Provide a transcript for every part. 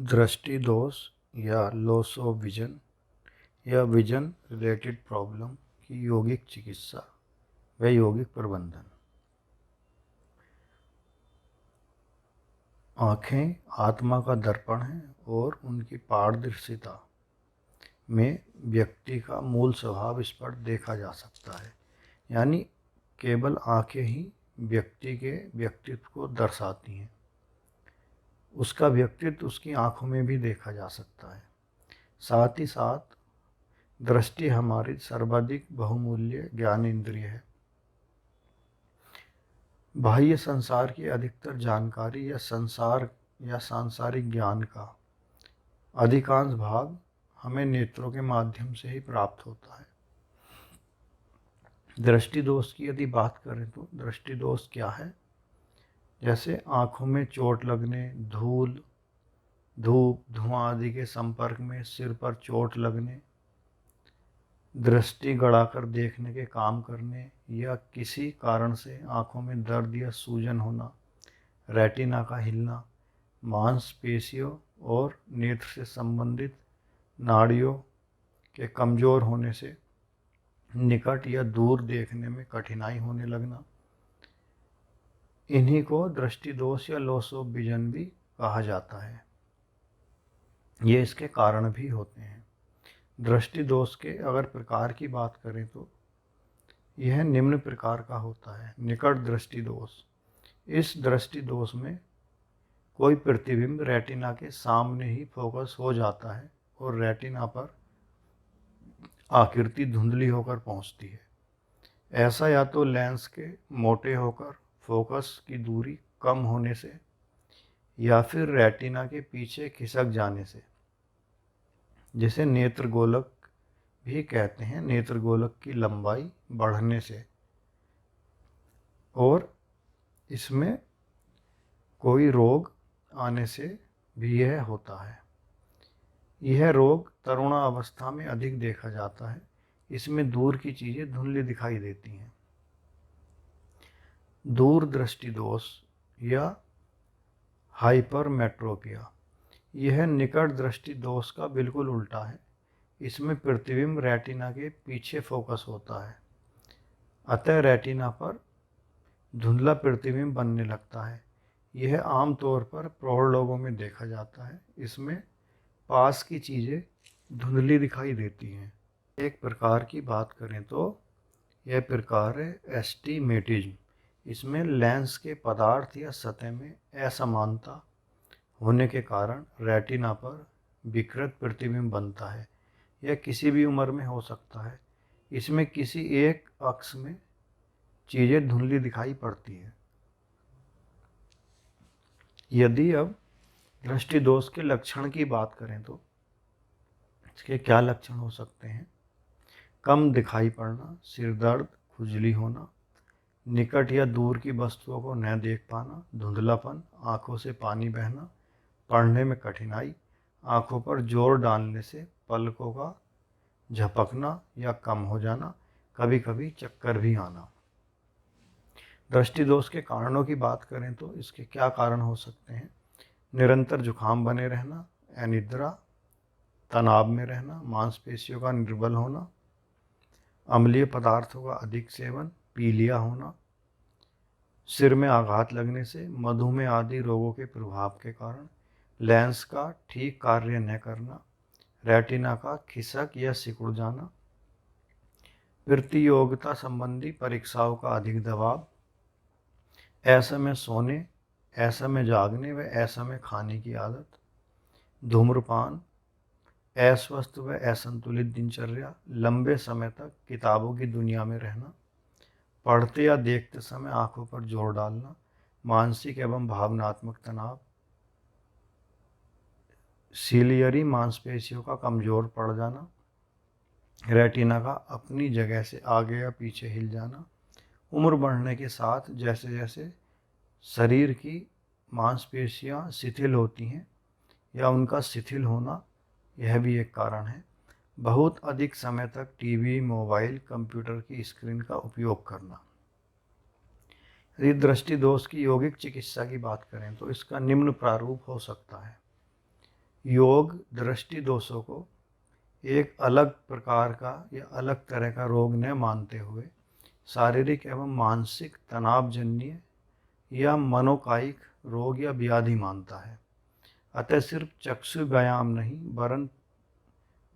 दृष्टि दोष या लॉस ऑफ विजन या विजन रिलेटेड प्रॉब्लम की यौगिक चिकित्सा व यौगिक प्रबंधन। आँखें आत्मा का दर्पण है और उनकी पारदर्शिता में व्यक्ति का मूल स्वभाव इस पर देखा जा सकता है। यानी केवल आँखें ही व्यक्ति के व्यक्तित्व को दर्शाती हैं। उसका व्यक्तित्व उसकी आँखों में भी देखा जा सकता है। साथ ही साथ दृष्टि हमारी सर्वाधिक बहुमूल्य ज्ञान इंद्रिय है। बाह्य संसार की अधिकतर जानकारी या सांसारिक ज्ञान का अधिकांश भाग हमें नेत्रों के माध्यम से ही प्राप्त होता है। दृष्टि दोष की यदि बात करें तो दृष्टि दोष क्या है? जैसे आँखों में चोट लगने, धूल, धूप, धुआं आदि के संपर्क में सिर पर चोट लगने, दृष्टि गड़ाकर देखने के काम करने या किसी कारण से आँखों में दर्द या सूजन होना, रेटिना का हिलना, मांसपेशियों और नेत्र से संबंधित नाड़ियों के कमज़ोर होने से निकट या दूर देखने में कठिनाई होने लगना, इन्हीं को दृष्टि दोष या लॉस ऑफ विजन भी कहा जाता है। ये इसके कारण भी होते हैं। दृष्टि दोष के अगर प्रकार की बात करें तो यह निम्न प्रकार का होता है। निकट दृष्टि दोष। इस दृष्टि दोष में कोई प्रतिबिंब रेटिना के सामने ही फोकस हो जाता है और रेटिना पर आकृति धुंधली होकर पहुंचती है। ऐसा या तो लेंस के मोटे होकर फोकस की दूरी कम होने से या फिर रेटिना के पीछे खिसक जाने से, जिसे नेत्र गोलक भी कहते हैं, नेत्र गोलक की लंबाई बढ़ने से, और इसमें कोई रोग आने से भी यह होता है। यह रोग तरुणावस्था में अधिक देखा जाता है। इसमें दूर की चीज़ें धुंधली दिखाई देती हैं। दूर दृष्टि दोष या हाइपरमेट्रोपिया, यह निकट दृष्टि दोष का बिल्कुल उल्टा है। इसमें प्रतिबिंब रेटिना के पीछे फोकस होता है, अतः रेटिना पर धुंधला प्रतिबिंब बनने लगता है। यह आमतौर पर प्रौढ़ लोगों में देखा जाता है। इसमें पास की चीज़ें धुंधली दिखाई देती हैं। एक प्रकार की बात करें तो यह प्रकार है एस्टिमेटिज्म। इसमें लेंस के पदार्थ या सतह में असमानता होने के कारण रेटिना पर विकृत प्रतिबिंब बनता है। यह किसी भी उम्र में हो सकता है। इसमें किसी एक अक्ष में चीज़ें धुंधली दिखाई पड़ती है। यदि अब दृष्टि दोष के लक्षण की बात करें तो इसके क्या लक्षण हो सकते हैं? कम दिखाई पड़ना, सिर दर्द, खुजली होना, निकट या दूर की वस्तुओं को न देख पाना, धुंधलापन, आँखों से पानी बहना, पढ़ने में कठिनाई, आँखों पर जोर डालने से पलकों का झपकना या कम हो जाना, कभी कभी चक्कर भी आना। दृष्टि दोष के कारणों की बात करें तो इसके क्या कारण हो सकते हैं? निरंतर जुखाम बने रहना, अनिद्रा, तनाव में रहना, मांसपेशियों का निर्बल होना, अम्लीय पदार्थों का अधिक सेवन, पीलिया होना, सिर में आघात लगने से, मधुमेह आदि रोगों के प्रभाव के कारण, लेंस का ठीक कार्य न करना, रेटिना का खिसक या सिकुड़ जाना, प्रतियोगिता संबंधी परीक्षाओं का अधिक दबाव, असमय सोने, असमय जागने व असमय खाने की आदत, धूम्रपान, अस्वस्थ व असंतुलित दिनचर्या, लंबे समय तक किताबों की दुनिया में रहना, पढ़ते या देखते समय आंखों पर जोर डालना, मानसिक एवं भावनात्मक तनाव, सीलियरी मांसपेशियों का कमजोर पड़ जाना, रेटिना का अपनी जगह से आगे या पीछे हिल जाना, उम्र बढ़ने के साथ जैसे जैसे शरीर की मांसपेशियां शिथिल होती हैं या उनका शिथिल होना, यह भी एक कारण है। बहुत अधिक समय तक टीवी, मोबाइल, कंप्यूटर की स्क्रीन का उपयोग करना। यदि दृष्टि दोष की यौगिक चिकित्सा की बात करें तो इसका निम्न प्रारूप हो सकता है। योग दृष्टि दोषों को एक अलग प्रकार का या अलग तरह का रोग न मानते हुए शारीरिक एवं मानसिक तनावजन्य या मनोकायिक रोग या व्याधि मानता है। अतः सिर्फ चक्षु व्यायाम नहीं वरन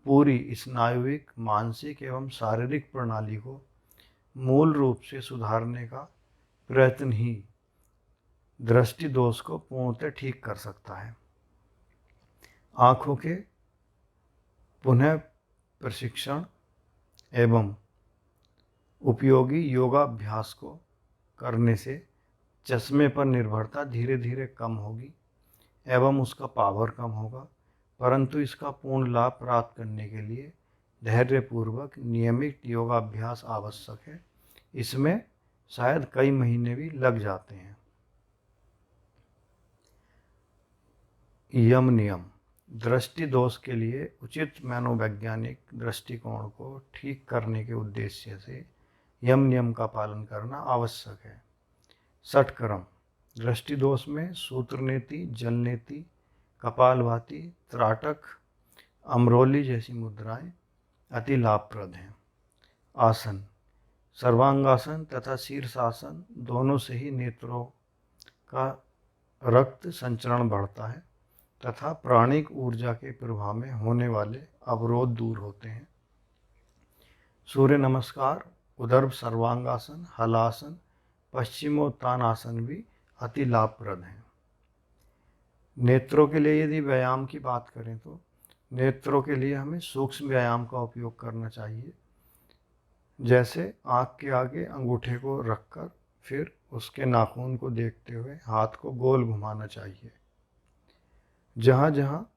पूरी स्नायुविक, मानसिक एवं शारीरिक प्रणाली को मूल रूप से सुधारने का प्रयत्न ही दृष्टि दोष को पूर्णतः ठीक कर सकता है। आँखों के पुनः प्रशिक्षण एवं उपयोगी योगाभ्यास को करने से चश्मे पर निर्भरता धीरे धीरे कम होगी एवं उसका पावर कम होगा, परंतु इसका पूर्ण लाभ प्राप्त करने के लिए धैर्यपूर्वक नियमित योगाभ्यास आवश्यक है। इसमें शायद कई महीने भी लग जाते हैं। यम नियम दृष्टि दोष के लिए उचित मनोवैज्ञानिक दृष्टिकोण को ठीक करने के उद्देश्य से यम नियम का पालन करना आवश्यक है। षटक्रम दृष्टि दोष में सूत्रनेति, जलनेति, कपालभाति, त्राटक, अमरोली जैसी मुद्राएं अति लाभप्रद हैं। आसन सर्वांगासन तथा शीर्षासन दोनों से ही नेत्रों का रक्त संचरण बढ़ता है तथा प्राणिक ऊर्जा के प्रभाव में होने वाले अवरोध दूर होते हैं। सूर्य नमस्कार, उदर्भ सर्वांगासन, हलासन, पश्चिमोत्तानासन भी अति लाभप्रद हैं। नेत्रों के लिए यदि व्यायाम की बात करें तो नेत्रों के लिए हमें सूक्ष्म व्यायाम का उपयोग करना चाहिए। जैसे आँख के आगे अंगूठे को रखकर फिर उसके नाखून को देखते हुए हाथ को गोल घुमाना चाहिए। जहाँ जहाँ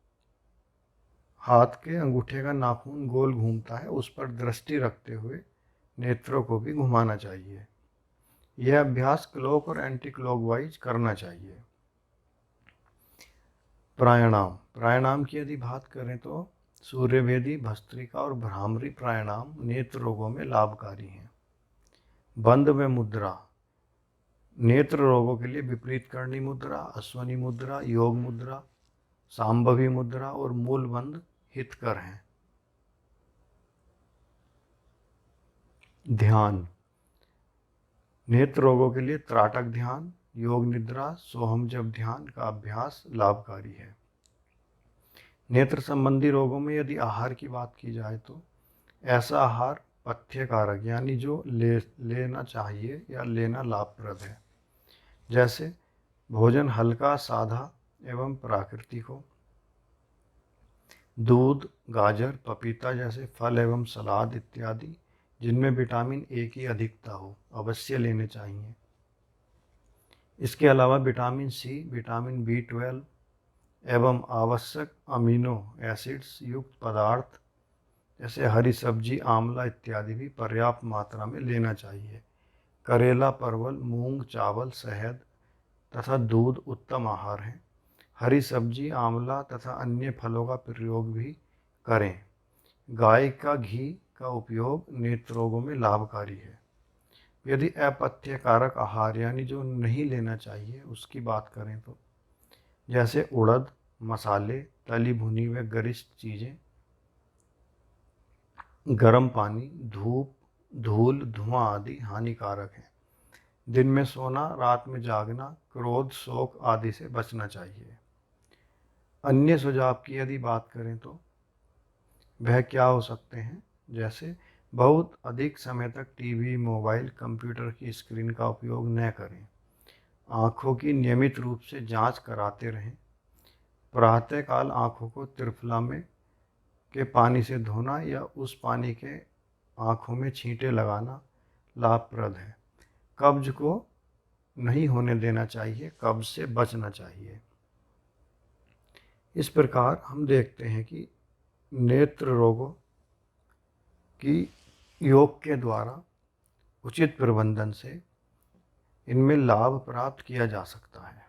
हाथ के अंगूठे का नाखून गोल घूमता है उस पर दृष्टि रखते हुए नेत्रों को भी घुमाना चाहिए। यह अभ्यास क्लॉक और एंटी क्लॉकवाइज करना चाहिए। प्राणायाम की यदि बात करें तो सूर्यभेदी, भस्त्रिका और भ्रामरी प्राणायाम नेत्र रोगों में लाभकारी हैं। बंद में मुद्रा नेत्र रोगों के लिए विपरीत करणी मुद्रा, अश्वनी मुद्रा, योग मुद्रा, सांभवी मुद्रा और मूल बंद हितकर हैं। ध्यान नेत्र रोगों के लिए त्राटक ध्यान, योग निद्रा, सोहम जप ध्यान का अभ्यास लाभकारी है। नेत्र संबंधी रोगों में यदि आहार की बात की जाए तो ऐसा आहार पथ्यकारक यानी जो लेना चाहिए या लेना लाभप्रद है। जैसे भोजन हल्का, सादा एवं प्राकृतिक हो। दूध, गाजर, पपीता जैसे फल एवं सलाद इत्यादि जिनमें विटामिन ए की अधिकता हो अवश्य लेने चाहिए। इसके अलावा विटामिन सी, विटामिन B12 एवं आवश्यक अमीनो एसिड्स युक्त पदार्थ जैसे हरी सब्जी, आंवला इत्यादि भी पर्याप्त मात्रा में लेना चाहिए। करेला, परवल, मूंग, चावल, शहद तथा दूध उत्तम आहार हैं। हरी सब्जी, आंवला तथा अन्य फलों का प्रयोग भी करें। गाय का घी का उपयोग नेत्र रोगों में लाभकारी है। यदि अपथ्यकारक आहार यानी जो नहीं लेना चाहिए उसकी बात करें तो जैसे उड़द, मसाले, तली भुनी हुई गरिष्ठ चीज़ें, गर्म पानी, धूप, धूल, धुआं आदि हानिकारक हैं। दिन में सोना, रात में जागना, क्रोध, शोक आदि से बचना चाहिए। अन्य सुझाव की यदि बात करें तो वह क्या हो सकते हैं, जैसे बहुत अधिक समय तक टीवी, मोबाइल, कंप्यूटर की स्क्रीन का उपयोग न करें। आँखों की नियमित रूप से जांच कराते रहें। प्रातःकाल आँखों को त्रिफला में के पानी से धोना या उस पानी के आँखों में छींटे लगाना लाभप्रद है। कब्ज को नहीं होने देना चाहिए, कब्ज से बचना चाहिए। इस प्रकार हम देखते हैं कि नेत्र रोगों की योग के द्वारा उचित प्रबंधन से इनमें लाभ प्राप्त किया जा सकता है।